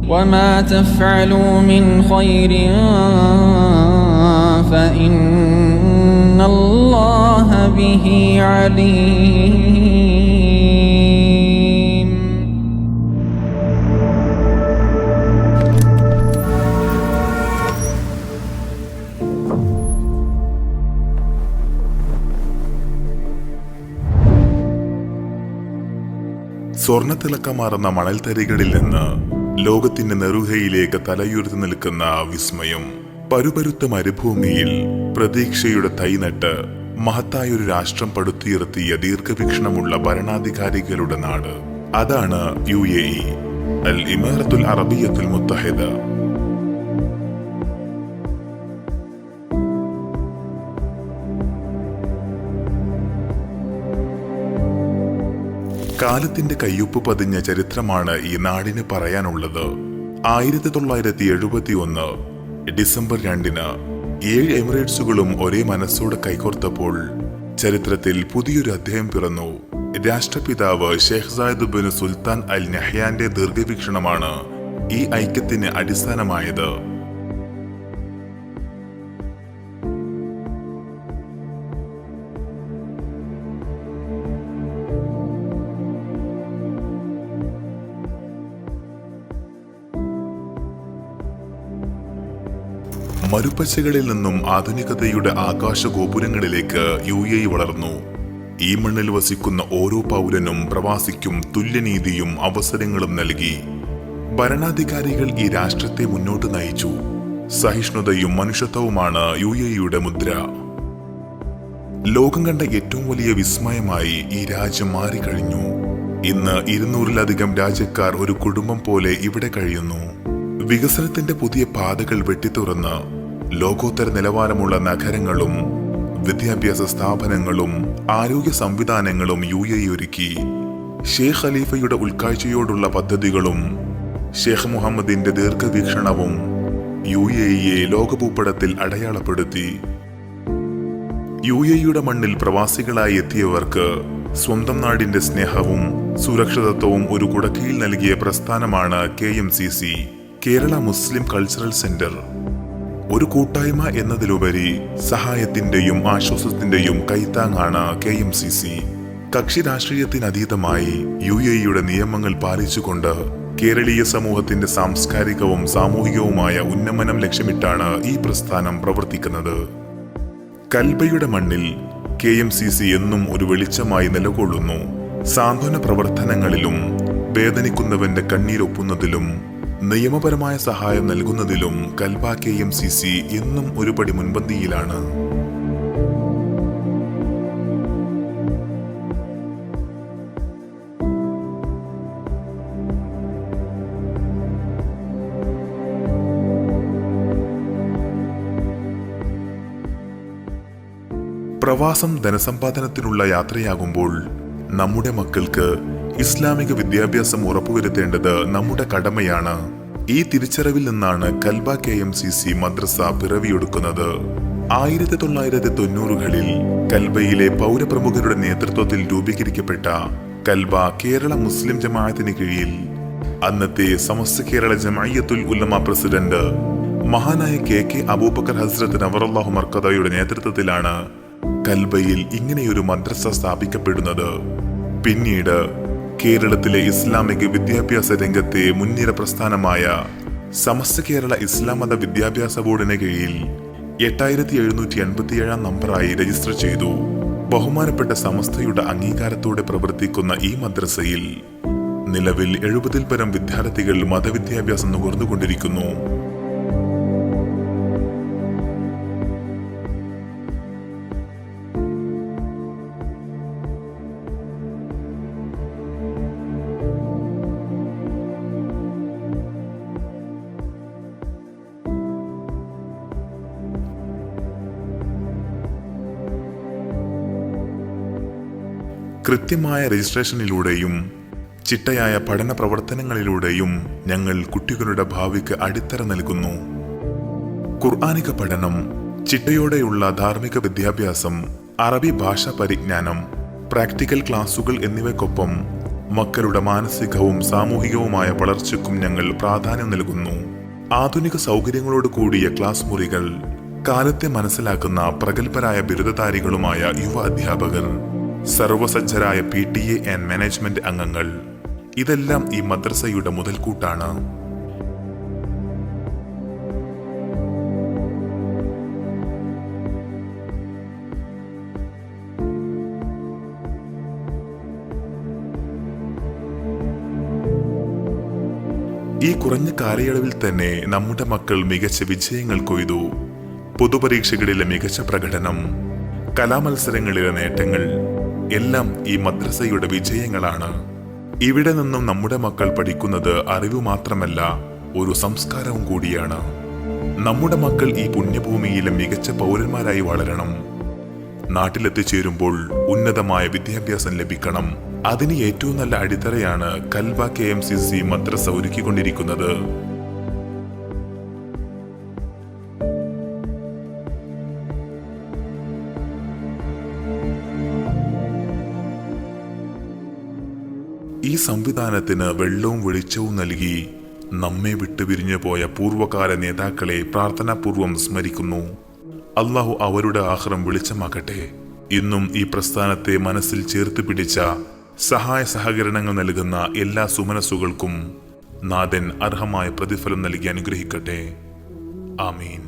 وما تفعلوا من خير فإن الله به عليم. സ്വർണ്ണത്തിളക്കമാർന്ന മണൽത്തരികളിൽ നിന്ന് ലോകത്തിന്റെ നെറുകയിലേക്ക് തലയുയർത്തി നിൽക്കുന്ന വിസ്മയം. പരുപരുത്ത മരുഭൂമിയിൽ പ്രതീക്ഷയുടെ തൈനട്ട് മഹത്തായൊരു രാഷ്ട്രം പടുത്തുയർത്തിയ ദീർഘവീക്ഷണമുള്ള ഭരണാധികാരികളുടെ നാട്. അതാണ് UAE, അൽ ഇമാറത്തുൽ അറബിയ്യത്തുൽ മുത്തഹിദ. കാലത്തിന്റെ കയ്യൊപ്പ് പതിഞ്ഞ ചരിത്രമാണ് ഈ നാടിന് പറയാനുള്ളത്. 1971 ഡിസംബർ 2 7 എമിറേറ്റ്സുകളും ഒരേ മനസ്സോടെ കൈകോർത്തപ്പോൾ ചരിത്രത്തിൽ പുതിയൊരു അധ്യായം പിറന്നു. രാഷ്ട്രപിതാവ് ഷെയ്ഖ് സായിദ് ബിൻ സുൽത്താൻ അൽ നഹ്യാന്റെ ദീർഘവീക്ഷണമാണ് ഈ ഐക്യത്തിന് അടിസ്ഥാനമായത്. മരുപ്പച്ചകളിൽ നിന്നും ആധുനികതയുടെ ആകാശഗോപുരങ്ങളിലേക്ക് UAE വളർന്നു. ഈ മണ്ണിൽ വസിക്കുന്ന ഓരോ പൗരനും പ്രവാസിക്കും തുല്യനീതിയും അവസരങ്ങളും നൽകി. ഭരണാധികാരികൾ ഈ രാഷ്ട്രത്തെ മുന്നോട്ട് നയിച്ചു. സഹിഷ്ണുതയും മനുഷ്യത്വവുമാണ് UAEയുടെ മുദ്ര. ലോകം കണ്ട ഏറ്റവും വലിയ വിസ്മയമായി ഈ രാജ്യം മാറിക്കഴിഞ്ഞു. ഇന്ന് 200-ലധികം രാജ്യക്കാർ ഒരു കുടുംബം പോലെ ഇവിടെ കഴിയുന്നു. വികസനത്തിന്റെ പുതിയ പാതകൾ വെട്ടിത്തുറന്ന് ലോകോത്തര നിലവാരമുള്ള നഗരങ്ങളും വിദ്യാഭ്യാസ സ്ഥാപനങ്ങളും ആരോഗ്യ സംവിധാനങ്ങളും UAE ഒരുക്കി. ഷെയ്ഖ് ഖലീഫയുടെ ഉൾക്കാഴ്ചയോടുള്ള പദ്ധതികളും ഷെയ്ഖ് മുഹമ്മദിന്റെ ദീർഘവീക്ഷണവും UAEയെ ലോകഭൂപടത്തിൽ അടയാളപ്പെടുത്തി. UAEയുടെ മണ്ണിൽ പ്രവാസികളായി എത്തിയവർക്ക് സ്വന്തം നാടിന്റെ സ്നേഹവും സുരക്ഷിതത്വവും ഒരു കുടക്കീഴിൽ നൽകിയ പ്രസ്ഥാനമാണ് KMCC, കേരള മുസ്ലിം കൾച്ചറൽ സെന്റർ. ഒരു കൂട്ടായ്മ എന്നതിലുപരി സഹായത്തിന്റെയും ആശ്വാസത്തിന്റെയും കൈത്താങ്ങാണ് KMCC. കക്ഷി രാഷ്ട്രീയത്തിനതീതമായി UAEയുടെ നിയമങ്ങൾ പാലിച്ചുകൊണ്ട് കേരളീയ സമൂഹത്തിന്റെ സാംസ്കാരികവും സാമൂഹികവുമായ ഉന്നമനം ലക്ഷ്യമിട്ടാണ് ഈ പ്രസ്ഥാനം പ്രവർത്തിക്കുന്നത്. കൽബയുടെ മണ്ണിൽ KMCC എന്നും ഒരു വെളിച്ചമായി നിലകൊള്ളുന്നു. സാന്ത്വന പ്രവർത്തനങ്ങളിലും വേദനിക്കുന്നവന്റെ കണ്ണീരൊപ്പുന്നതിലും നിയമപരമായ സഹായം നൽകുന്നതിലും കൽബ KMCC എന്നും ഒരുപടി മുൻപന്തിയിലാണ്. പ്രവാസം ധനസമ്പാദനത്തിനുള്ള യാത്രയാകുമ്പോൾ നമ്മുടെ മക്കൾക്ക് ഇസ്ലാമിക വിദ്യാഭ്യാസം ഉറപ്പുവരുത്തേണ്ടത് നമ്മുടെ കടമയാണ്. ഈ തിരിച്ചറിവിൽ നിന്നാണ് കൽബ KMCC മദ്രസ പിറവിയെടുക്കുന്നത്. 1990-കളിൽ കൽബയിലെ പൗരപ്രമുഖരുടെ നേതൃത്വത്തിൽ രൂപീകരിക്കപ്പെട്ട കൽബ കേരള മുസ്ലിം ജമാഅത്തിന് കീഴിൽ അന്നത്തെ സമസ്ത കേരള ജമഅയ്യത്തുൽ ഉലമ പ്രസിഡന്റ് മഹാനായ KK അബൂബക്കർ ഹസ്രത്ത് നവറല്ലാഹു മർക്കദയുടെ നേതൃത്വത്തിലാണ് കൽബയിൽ ഇങ്ങനെയൊരു മദ്രസ സ്ഥാപിക്കപ്പെടുന്നത്. പിന്നീട് കേരളത്തിലെ ഇസ്ലാമിക വിദ്യാഭ്യാസ രംഗത്തെ മുൻനിര പ്രസ്ഥാനമായ സമസ്ത കേരള ഇസ്ലാം മത വിദ്യാഭ്യാസ ബോർഡിന് കീഴിൽ 8787 നമ്പറായി രജിസ്റ്റർ ചെയ്തു. ബഹുമാനപ്പെട്ട സമസ്തയുടെ അംഗീകാരത്തോടെ പ്രവർത്തിക്കുന്ന ഈ മദ്രസയിൽ നിലവിൽ 70-ൽ പരം വിദ്യാർത്ഥികൾ മതവിദ്യാഭ്യാസം നുകർന്നുകൊണ്ടിരിക്കുന്നു. കൃത്യമായ രജിസ്ട്രേഷനിലൂടെയും ചിട്ടയായ പഠന പ്രവർത്തനങ്ങളിലൂടെയും ഞങ്ങൾ കുട്ടികളുടെ ഭാവിക്ക് അടിത്തറ നൽകുന്നു. ഖുർആനിക പഠനം, ചിട്ടയോടെയുള്ള ധാർമ്മിക വിദ്യാഭ്യാസം, അറബി ഭാഷാ പരിജ്ഞാനം, പ്രാക്ടിക്കൽ ക്ലാസുകൾ എന്നിവയ്ക്കൊപ്പം മക്കളുടെ മാനസികവും സാമൂഹികവുമായ വളർച്ചയ്ക്കും ഞങ്ങൾ പ്രാധാന്യം നൽകുന്നു. ആധുനിക സൗകര്യങ്ങളോട് കൂടിയ ക്ലാസ് മുറികൾ, കാലത്തെ മനസ്സിലാക്കുന്ന പ്രഗത്ഭരായ ബിരുദധാരികളുമായ യുവ അധ്യാപകർ, സർവസജ്ജരായ PTA ആൻഡ് മാനേജ്മെന്റ് അംഗങ്ങൾ, ഇതെല്ലാം ഈ മദ്രസയുടെ മുതൽക്കൂട്ടാണ്. ഈ കുറഞ്ഞ കാലയളവിൽ തന്നെ നമ്മുടെ മക്കൾ മികച്ച വിജയങ്ങൾ കൊയ്തു. പൊതുപരീക്ഷകളിലെ മികച്ച പ്രകടനം, കലാമത്സരങ്ങളിലെ നേട്ടങ്ങൾ എല്ലാം ഈ മദ്രസയുടെ വിജയങ്ങളാണ്. ഇവിടെ നിന്നും നമ്മുടെ മക്കൾ പഠിക്കുന്നത് അറിവ് മാത്രമല്ല, ഒരു സംസ്കാരവും കൂടിയാണ്. നമ്മുടെ മക്കൾ ഈ പുണ്യഭൂമിയിലെ മികച്ച പൗരന്മാരായി വളരണം. നാട്ടിലെത്തിച്ചേരുമ്പോൾ ഉന്നതമായ വിദ്യാഭ്യാസം ലഭിക്കണം. അതിന് ഏറ്റവും നല്ല അടിത്തറയാണ് കൽബ KMCC മദ്രസ ഒരുക്കിക്കൊണ്ടിരിക്കുന്നത്. ഈ സംവിധാനത്തിന് വെള്ളവും വെളിച്ചവും നൽകി നമ്മെ വിട്ടുപിരിഞ്ഞു പോയ പൂർവ്വകാല നേതാക്കളെ പ്രാർത്ഥനാപൂർവം സ്മരിക്കുന്നു. അള്ളാഹു അവരുടെ ആഖിറം വെളിച്ചമാക്കട്ടെ. ഇന്നും ഈ പ്രസ്ഥാനത്തെ മനസ്സിൽ ചേർത്ത് പിടിച്ച സഹായ സഹകരണങ്ങൾ നൽകുന്ന എല്ലാ സുമനസ്സുകൾക്കും നാഥൻ അർഹമായ പ്രതിഫലം നൽകി അനുഗ്രഹിക്കട്ടെ. ആമീൻ.